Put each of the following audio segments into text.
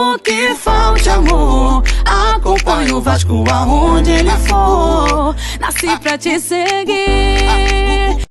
Mesmo que falte amor, acompanho o Vasco aonde ele for. Nasci pra te seguir.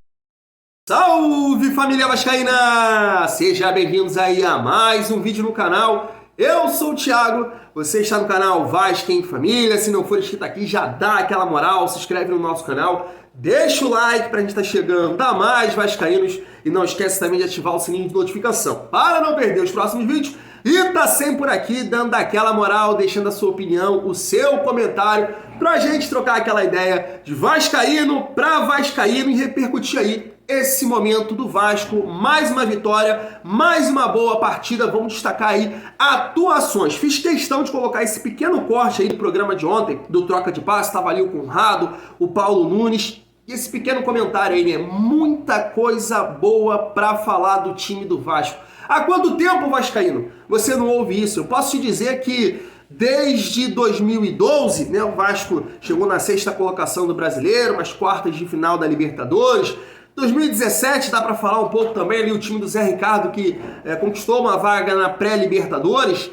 Salve, família vascaína! Sejam bem-vindos aí a mais um vídeo no canal. Eu sou o Thiago, você está no canal Vasco em Família. Se não for inscrito aqui, já dá aquela moral, se inscreve no nosso canal, deixa o like pra gente estar chegando a mais vascaínos e não esquece também de ativar o sininho de notificação para não perder os próximos vídeos. E tá sempre por aqui dando aquela moral, deixando a sua opinião, o seu comentário, pra gente trocar aquela ideia de vascaíno pra vascaíno e repercutir aí esse momento do Vasco. Mais uma vitória, mais uma boa partida. Vamos destacar aí atuações. Fiz questão de colocar esse pequeno corte aí do programa de ontem, do Troca de Passe. Estava ali o Conrado, o Paulo Nunes. E esse pequeno comentário aí, né? Muita coisa boa pra falar do time do Vasco. Há quanto tempo, vascaíno, você não ouve isso? Eu posso te dizer que desde 2012, né, o Vasco chegou na 6ª colocação do Brasileiro, nas quartas de final da Libertadores. 2017 dá para falar um pouco também ali, o time do Zé Ricardo que conquistou uma vaga na pré-Libertadores.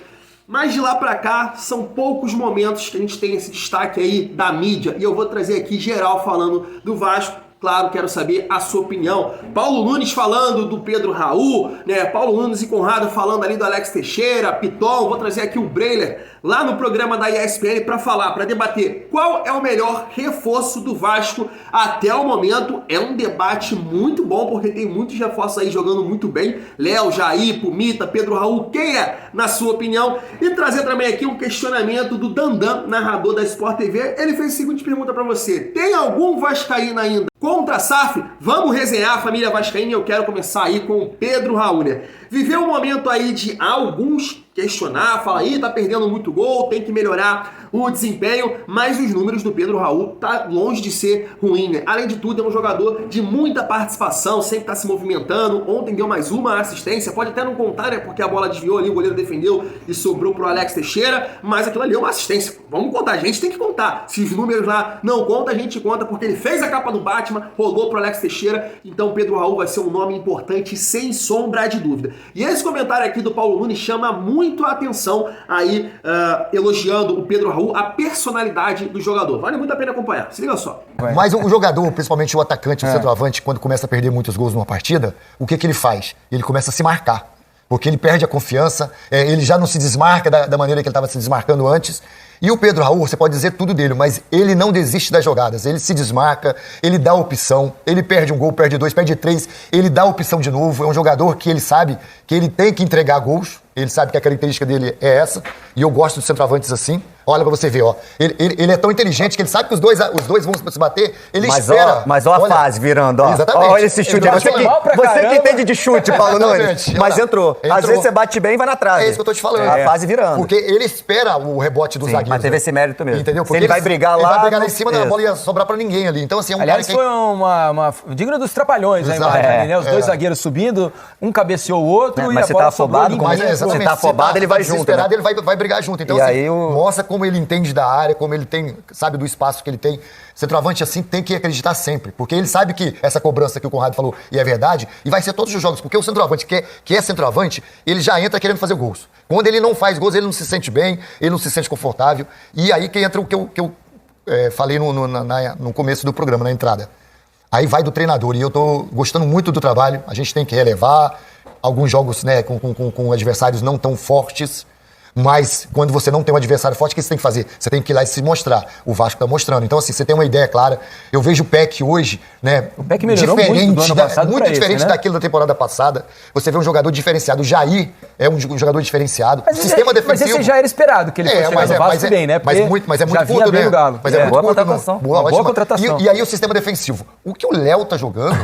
Mas de lá para cá são poucos momentos que a gente tem esse destaque aí da mídia. E eu vou trazer aqui geral falando do Vasco. Claro, quero saber a sua opinião. Paulo Nunes falando do Pedro Raul, né? Paulo Nunes e Conrado falando ali do Alex Teixeira, Piton. Vou trazer aqui o Breiler lá no programa da ESPN para falar, para debater qual é o melhor reforço do Vasco até o momento. É um debate muito bom, porque tem muitos reforços aí jogando muito bem. Léo, Jair, Pumita, Pedro Raul, quem é, na sua opinião? E trazer também aqui um questionamento do Dandan, narrador da Sport TV. Ele fez a seguinte pergunta para você: tem algum vascaíno ainda contra a SAF? Vamos resenhar a família vascaína. Eu quero começar aí com o Pedro Raul, né? Viveu um momento aí de alguns questionar, falar aí, tá perdendo muito gol, tem que melhorar o desempenho, mas os números do Pedro Raul tá longe de ser ruim, né? Além de tudo, é um jogador de muita participação, sempre tá se movimentando. Ontem deu mais uma assistência, pode até não contar, né? Porque a bola desviou ali, o goleiro defendeu e sobrou pro Alex Teixeira, mas aquilo ali é uma assistência. Vamos contar, a gente tem que contar. Se os números lá não contam, a gente conta, porque ele fez a capa do Batman, rolou pro Alex Teixeira, então Pedro Raul vai ser um nome importante, sem sombra de dúvida. E esse comentário aqui do Paulo Nunes chama muito a atenção aí, elogiando o Pedro Raul, a personalidade do jogador. Vale muito a pena acompanhar. Se liga só. Mas o jogador, principalmente o atacante, o centroavante, quando começa a perder muitos gols numa partida, o que ele faz? Ele começa a se marcar. Porque ele perde a confiança, ele já não se desmarca da maneira que ele estava se desmarcando antes. E o Pedro Raul, você pode dizer tudo dele, mas ele não desiste das jogadas. Ele se desmarca, ele dá opção, ele perde um gol, perde dois, perde três, ele dá opção de novo. É um jogador que ele sabe que ele tem que entregar gols, ele sabe que a característica dele é essa, e eu gosto de centroavantes assim. Olha pra você ver, ó. Ele é tão inteligente que ele sabe que os dois vão se bater, ele espera. Mas olha a fase virando, ó. Exatamente. Olha esse chute. Você que entende de chute, Paulo Nunes. Mas entrou. Às vezes você bate bem e vai na trave. É isso que eu tô te falando. A fase virando. Porque ele espera o rebote do zagueiro. Mas teve esse mérito mesmo. Entendeu? Porque ele vai brigar lá. Ele vai brigar lá em cima, a bola ia sobrar pra ninguém ali. Então, assim, é um Aliás, cara que... foi uma digna dos trapalhões, né? Os dois zagueiros subindo, um cabeceou o outro e mas a você bola tá afobado, você tá afobado, ele vai junto. Desesperado, ele vai brigar junto. Então, e assim, aí mostra como ele entende da área, como ele tem, sabe do espaço que ele tem. Centroavante assim tem que acreditar sempre, porque ele sabe que essa cobrança que o Conrado falou e é verdade, e vai ser todos os jogos, porque o centroavante que é centroavante, ele já entra querendo fazer gols. Quando ele não faz gols, ele não se sente bem, ele não se sente confortável, e aí que entra o que eu falei no começo do programa, na entrada. Aí vai do treinador, e eu tô gostando muito do trabalho, a gente tem que relevar alguns jogos, né, com adversários não tão fortes. Mas quando você não tem um adversário forte, o que você tem que fazer? Você tem que ir lá e se mostrar. O Vasco está mostrando. Então, assim, você tem uma ideia clara. Eu vejo o PEC hoje, né? O PEC melhorou muito do ano passado muito diferente né? daquilo da temporada passada. Você vê um jogador diferenciado. O Jair é um jogador diferenciado. Mas sistema defensivo. Mas esse já era esperado, que ele fosse chegar no Vasco bem, né? Mas é muito curto, né? O Galo. Mas é muito boa curto, contratação. Boa contratação. E aí o sistema defensivo. O que o Léo tá jogando...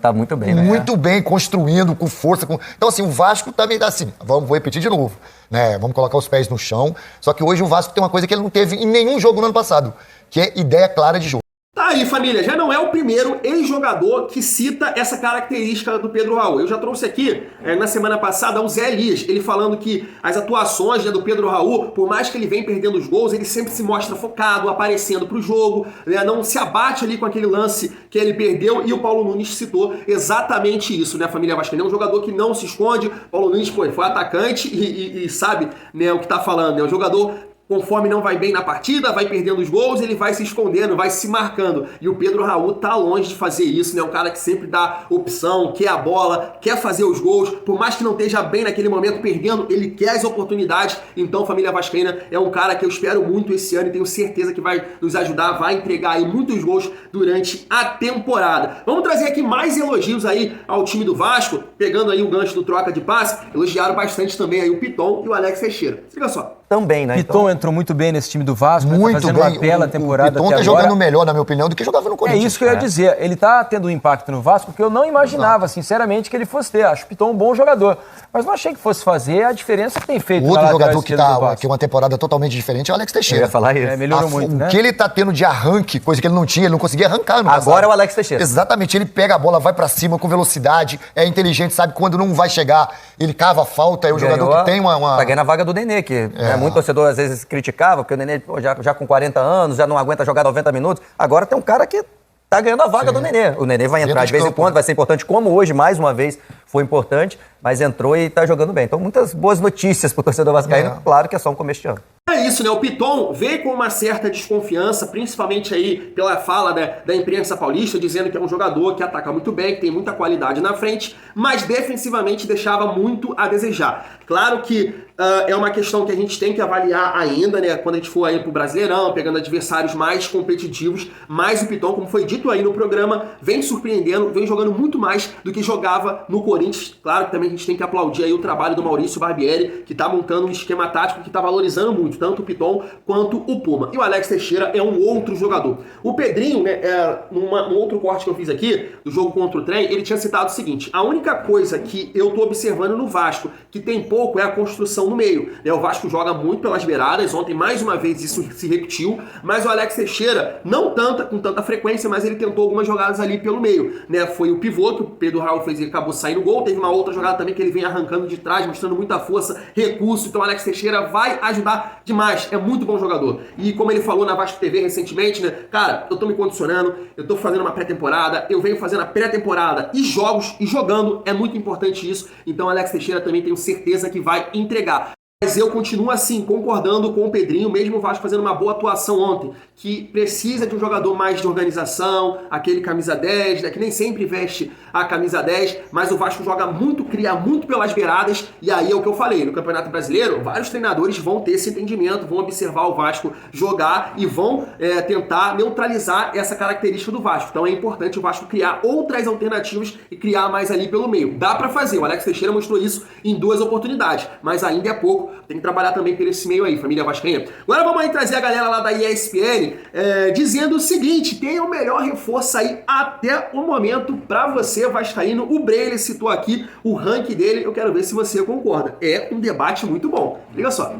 tá muito bem, né? Muito bem, construindo, com força. Então, assim, o Vasco também dá assim. Vou repetir de novo. Né? Vamos colocar os pés no chão. Só que hoje o Vasco tem uma coisa que ele não teve em nenhum jogo no ano passado, que é ideia clara de jogo. Tá aí, família, já não é o primeiro ex-jogador que cita essa característica do Pedro Raul. Eu já trouxe aqui, na semana passada, o Zé Elias, ele falando que as atuações do Pedro Raul, por mais que ele venha perdendo os gols, ele sempre se mostra focado, aparecendo pro jogo, né, não se abate ali com aquele lance que ele perdeu, e o Paulo Nunes citou exatamente isso, né, família vascaína? É um jogador que não se esconde. Paulo Nunes, pô, foi atacante e sabe, né, o que tá falando, né? O jogador, conforme não vai bem na partida, vai perdendo os gols, ele vai se escondendo, vai se marcando. E o Pedro Raul tá longe de fazer isso, né? Um cara que sempre dá opção, quer a bola, quer fazer os gols, por mais que não esteja bem naquele momento perdendo, ele quer as oportunidades. Então, família vascaína, é um cara que eu espero muito esse ano e tenho certeza que vai nos ajudar, vai entregar aí muitos gols durante a temporada. Vamos trazer aqui mais elogios aí ao time do Vasco, pegando aí o gancho do troca de passe. Elogiaram bastante também aí o Piton e o Alex Teixeira. Liga só. Também, né? Piton entrou muito bem nesse time do Vasco, muito tá fazendo bem. uma bela temporada o Piton até tá agora. jogando melhor, na minha opinião, do que jogava no Corinthians. É isso que eu ia dizer. Ele tá tendo um impacto no Vasco que eu não imaginava, sinceramente, que ele fosse ter. Acho o Piton um bom jogador. Mas não achei que fosse fazer a diferença que tem feito. O outro na jogador que tá é uma temporada totalmente diferente é o Alex Teixeira. Eu ia falar isso. Melhorou muito, né? O que ele tá tendo de arranque, coisa que ele não tinha, ele não conseguia arrancar no passado. Agora é o Alex Teixeira. Exatamente, ele pega a bola, vai pra cima com velocidade, é inteligente, sabe quando não vai chegar, ele cava a falta, é um jogador que tem uma... Tá ganhando a vaga do Nenê, que muito torcedor às vezes criticava, porque o Nenê já com 40 anos, já não aguenta jogar 90 minutos. Agora tem um cara que tá ganhando a vaga do Nenê. O Nenê vai entrar de vez em quando, vai ser importante, como hoje, mais uma vez, foi importante, mas entrou e tá jogando bem. Então, muitas boas notícias pro torcedor vascaíno. Claro que é só um começo de ano. É isso, né? O Piton veio com uma certa desconfiança, principalmente aí pela fala da imprensa paulista, dizendo que é um jogador que ataca muito bem, que tem muita qualidade na frente, mas defensivamente deixava muito a desejar. Claro que é uma questão que a gente tem que avaliar ainda, né? Quando a gente for aí pro Brasileirão, pegando adversários mais competitivos, mas o Piton, como foi dito aí no programa, vem surpreendendo, vem jogando muito mais do que jogava no Corinthians. Claro que também a gente tem que aplaudir aí o trabalho do Maurício Barbieri, que tá montando um esquema tático que tá valorizando muito tanto o Piton quanto o Puma. E o Alex Teixeira é um outro jogador. O Pedrinho, né, num outro corte que eu fiz aqui, do jogo contra o Trem, ele tinha citado o seguinte: a única coisa que eu tô observando no Vasco, que tem pouco, é a construção no meio. Né? O Vasco joga muito pelas beiradas, ontem mais uma vez isso se repetiu, mas o Alex Teixeira, não com tanta frequência, mas ele tentou algumas jogadas ali pelo meio. Né? Foi o pivô que o Pedro Raul fez e acabou saindo gol, teve uma outra jogada também que ele vem arrancando de trás, mostrando muita força, recurso, então o Alex Teixeira vai ajudar demais, é muito bom jogador. E como ele falou na Vasco TV recentemente, né, cara, eu tô me condicionando, eu tô fazendo uma pré-temporada, eu venho fazendo a pré-temporada e jogos, e jogando, é muito importante isso, então o Alex Teixeira também tenho certeza que vai entregar. Mas eu continuo assim, concordando com o Pedrinho, mesmo o Vasco fazendo uma boa atuação ontem, que precisa de um jogador mais de organização, aquele camisa 10, né, que nem sempre veste a camisa 10, mas o Vasco joga muito, cria muito pelas beiradas, e aí é o que eu falei, no Campeonato Brasileiro, vários treinadores vão ter esse entendimento, vão observar o Vasco jogar e vão tentar neutralizar essa característica do Vasco. Então é importante o Vasco criar outras alternativas e criar mais ali pelo meio. Dá pra fazer, o Alex Teixeira mostrou isso em 2 oportunidades, mas ainda é pouco, tem que trabalhar também por esse meio aí, família vascaína. Agora vamos aí trazer a galera lá da ESPN dizendo o seguinte: tem o melhor reforço aí até o momento pra você, vascaíno. O Breyle citou aqui o ranking dele, eu quero ver se você concorda. É um debate muito bom. Liga só.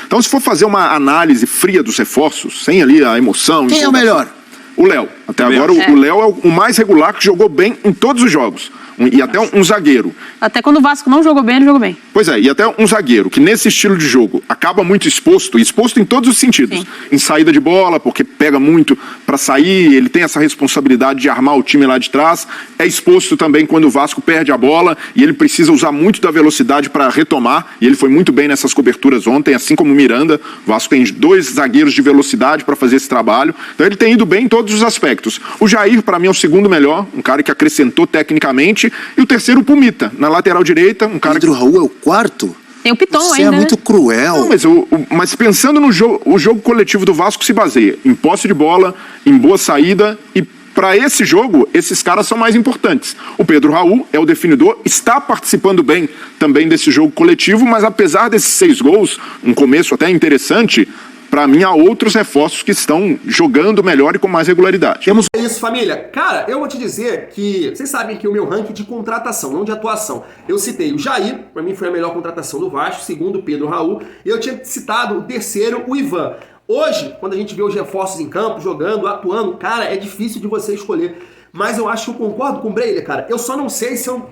Então, se for fazer uma análise fria dos reforços, sem ali a emoção... Quem é o melhor? O Léo. Até agora, o Léo é o mais regular, que jogou bem em todos os jogos. E até um zagueiro. Até quando o Vasco não jogou bem, ele jogou bem. Pois é, e até um zagueiro que nesse estilo de jogo acaba muito exposto em todos os sentidos. Sim. Em saída de bola, porque pega muito para sair, ele tem essa responsabilidade de armar o time lá de trás. É exposto também quando o Vasco perde a bola e ele precisa usar muito da velocidade para retomar. E ele foi muito bem nessas coberturas ontem, assim como o Miranda. O Vasco tem 2 zagueiros de velocidade para fazer esse trabalho. Então ele tem ido bem em todos os aspectos. O Jair, para mim, é o segundo melhor, um cara que acrescentou tecnicamente. E o terceiro, o Pumita, na lateral direita, um cara Pedro Raul é o quarto? Tem o Piton Você ainda, é muito cruel. Não, mas pensando no jogo, o jogo coletivo do Vasco se baseia em posse de bola, em boa saída, e para esse jogo, esses caras são mais importantes. O Pedro Raul é o definidor, está participando bem também desse jogo coletivo, mas apesar desses 6 gols, um começo até interessante, para mim há outros reforços que estão jogando melhor e com mais regularidade. É isso, família. Cara, eu vou te dizer que vocês sabem que o meu ranking de contratação, não de atuação, eu citei o Jair, para mim foi a melhor contratação do Vasco, segundo o Pedro Raul, e eu tinha citado o terceiro, o Ivan. Hoje, quando a gente vê os reforços em campo, jogando, atuando, cara, é difícil de você escolher. Mas eu acho que eu concordo com o Breiler, cara. Eu só não sei se eu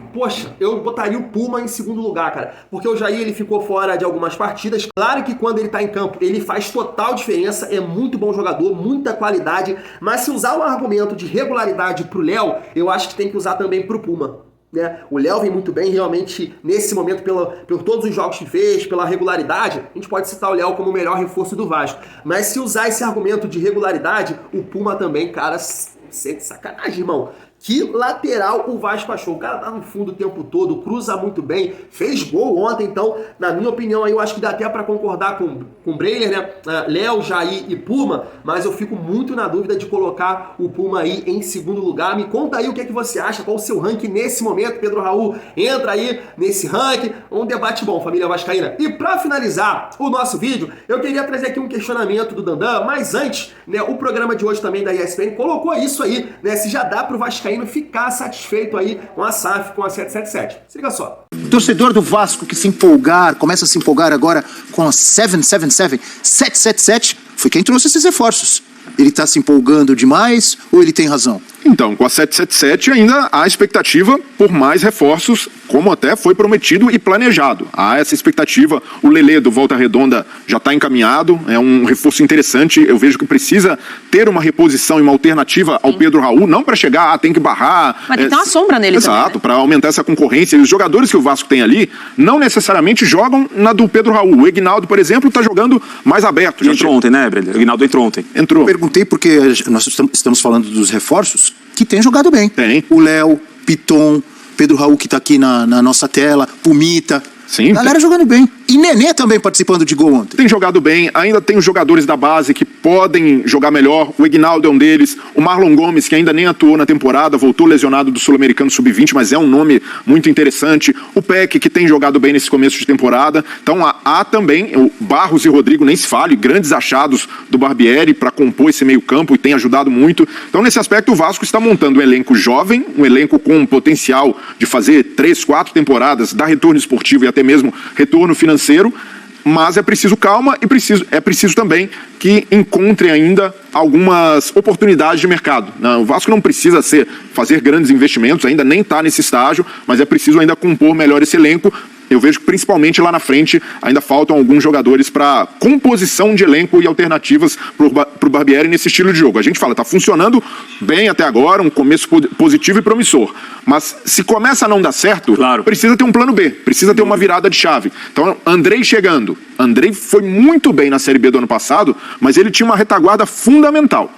botaria o Puma em segundo lugar, cara. Porque o Jair, ele ficou fora de algumas partidas. Claro que quando ele tá em campo, ele faz total diferença. É muito bom jogador, muita qualidade. Mas se usar o argumento de regularidade pro Léo, eu acho que tem que usar também pro Puma. Né? O Léo vem muito bem, realmente, nesse momento, por todos os jogos que fez, pela regularidade, a gente pode citar o Léo como o melhor reforço do Vasco. Mas se usar esse argumento de regularidade, o Puma também, cara, sacanagem, irmão. Que lateral o Vasco achou. O cara tá no fundo o tempo todo, cruza muito bem, fez gol ontem, então, na minha opinião, aí eu acho que dá até pra concordar com o Breiler, né? Léo, Jair e Puma, mas eu fico muito na dúvida de colocar o Puma aí em segundo lugar. Me conta aí o que é que você acha, qual o seu ranking nesse momento, Pedro Raul. Entra aí nesse ranking, um debate bom, família vascaína. E pra finalizar o nosso vídeo, eu queria trazer aqui um questionamento do Dandan, mas antes, né, o programa de hoje também da ESPN colocou isso aí, né? Se já dá pro vascaíno ficar satisfeito aí com a SAF, com a 777. Se liga só. Torcedor do Vasco que começa a se empolgar agora com a 777, foi quem trouxe esses reforços. Ele tá se empolgando demais ou ele tem razão? Então, com a 777 ainda há expectativa por mais reforços, como até foi prometido e planejado. Há essa expectativa. O Lelê do Volta Redonda já está encaminhado, é um reforço interessante. Eu vejo que precisa ter uma reposição e uma alternativa ao Pedro Raul, não para chegar, tem que barrar. Mas tem que ter uma sombra nele também, exato, né? para aumentar essa concorrência. E os jogadores que o Vasco tem ali não necessariamente jogam na do Pedro Raul. O Ignaldo, por exemplo, está jogando mais aberto. Entrou ontem, né, Breder? O Ignaldo entrou ontem. Entrou. Perguntei porque nós estamos falando dos reforços que tem jogado bem. Tem. O Léo, Piton, Pedro Raul que tá aqui na nossa tela, Pumita. Sim. Galera jogando bem. E Nenê também participando de gol ontem. Tem jogado bem, ainda tem os jogadores da base que podem jogar melhor. O Ignaldo é um deles. O Marlon Gomes, que ainda nem atuou na temporada, voltou lesionado do Sul-Americano Sub-20, mas é um nome muito interessante. O Peck, que tem jogado bem nesse começo de temporada. Então há também o Barros e Rodrigo, nem se fale, grandes achados do Barbieri para compor esse meio-campo e tem ajudado muito. Então, nesse aspecto, o Vasco está montando um elenco jovem, um elenco com potencial de fazer 3, 4 temporadas, dar retorno esportivo e até mesmo retorno financeiro, mas é preciso calma e é preciso também que encontre ainda algumas oportunidades de mercado. O Vasco não precisa fazer grandes investimentos, ainda nem está nesse estágio, mas é preciso ainda compor melhor esse elenco. Eu vejo que principalmente lá na frente ainda faltam alguns jogadores para composição de elenco e alternativas para o Barbieri nesse estilo de jogo. A gente fala, está funcionando bem até agora, um começo positivo e promissor. Mas se começa a não dar certo, claro, precisa ter um plano B, precisa ter uma virada de chave. Então, Andrei chegando. Andrei foi muito bem na Série B do ano passado, mas ele tinha uma retaguarda fundamental.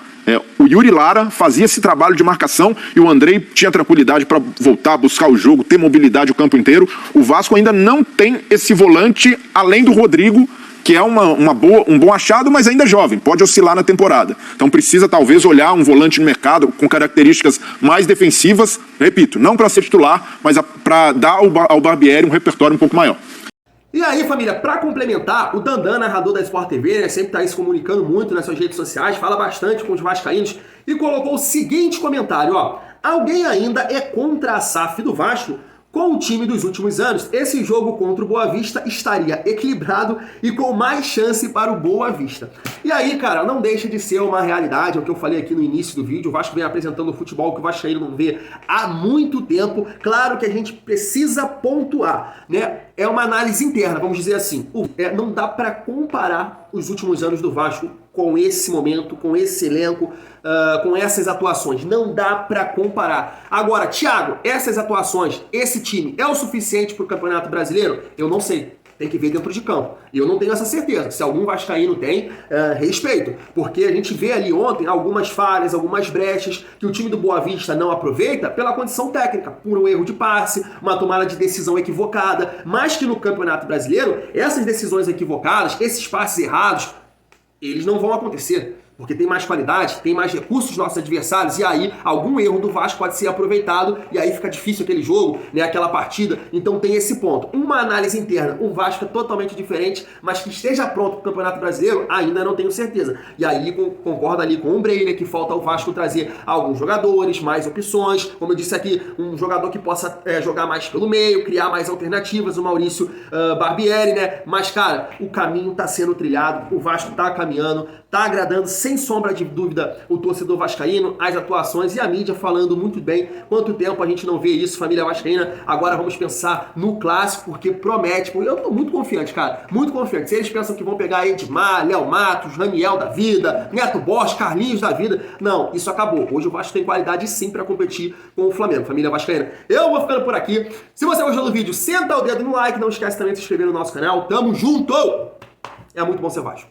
O Yuri Lara fazia esse trabalho de marcação e o Andrei tinha tranquilidade para voltar, buscar o jogo, ter mobilidade o campo inteiro. O Vasco ainda não tem esse volante, além do Rodrigo, que é um bom achado, mas ainda jovem, pode oscilar na temporada. Então precisa talvez olhar um volante no mercado com características mais defensivas, repito, não para ser titular, mas para dar ao Barbieri um repertório um pouco maior. E aí, família, pra complementar, o Dandan, narrador da Sport TV, né, sempre tá aí se comunicando muito nas suas redes sociais, fala bastante com os vascaínos e colocou o seguinte comentário, ó. Alguém ainda é contra a SAF do Vasco? Com o time dos últimos anos, esse jogo contra o Boa Vista estaria equilibrado e com mais chance para o Boa Vista. E aí, cara, não deixa de ser uma realidade, é o que eu falei aqui no início do vídeo, o Vasco vem apresentando o futebol que o vascaíno não vê há muito tempo. Claro que a gente precisa pontuar, né? É uma análise interna, vamos dizer assim. Não dá para comparar os últimos anos do Vasco com esse momento, com esse elenco, com essas atuações. Não dá pra comparar. Agora, Thiago, essas atuações, esse time é o suficiente pro Campeonato Brasileiro? Eu não sei. Tem que ver dentro de campo. E eu não tenho essa certeza. Se algum vascaíno tem, respeito. Porque a gente vê ali ontem algumas falhas, algumas brechas que o time do Boa Vista não aproveita pela condição técnica, por um erro de passe, uma tomada de decisão equivocada. Mas que no Campeonato Brasileiro, essas decisões equivocadas, esses passes errados, eles não vão acontecer. porque tem mais qualidade, tem mais recursos dos nossos adversários, e aí algum erro do Vasco pode ser aproveitado, e aí fica difícil aquele jogo, né, aquela partida. Então tem esse ponto. Uma análise interna, o Vasco é totalmente diferente, mas que esteja pronto para o Campeonato Brasileiro, ainda não tenho certeza. E aí concordo ali com o Breiner, que falta o Vasco trazer alguns jogadores, mais opções, como eu disse aqui, um jogador que possa jogar mais pelo meio, criar mais alternativas, o Maurício Barbieri, né? Mas, cara, o caminho está sendo trilhado, o Vasco está caminhando, está agradando sem sombra de dúvida o torcedor vascaíno, as atuações e a mídia falando muito bem. Quanto tempo a gente não vê isso, família vascaína? Agora vamos pensar no clássico, porque promete. Eu tô muito confiante, cara, muito confiante. Se eles pensam que vão pegar Edmar, Léo Matos, Raniel da vida, Neto Borges, Carlinhos da vida, não, isso acabou. Hoje o Vasco tem qualidade sim para competir com o Flamengo, família vascaína. Eu vou ficando por aqui. Se você gostou do vídeo, senta o dedo no like, não esquece também de se inscrever no nosso canal. Tamo junto! É muito bom ser Vasco.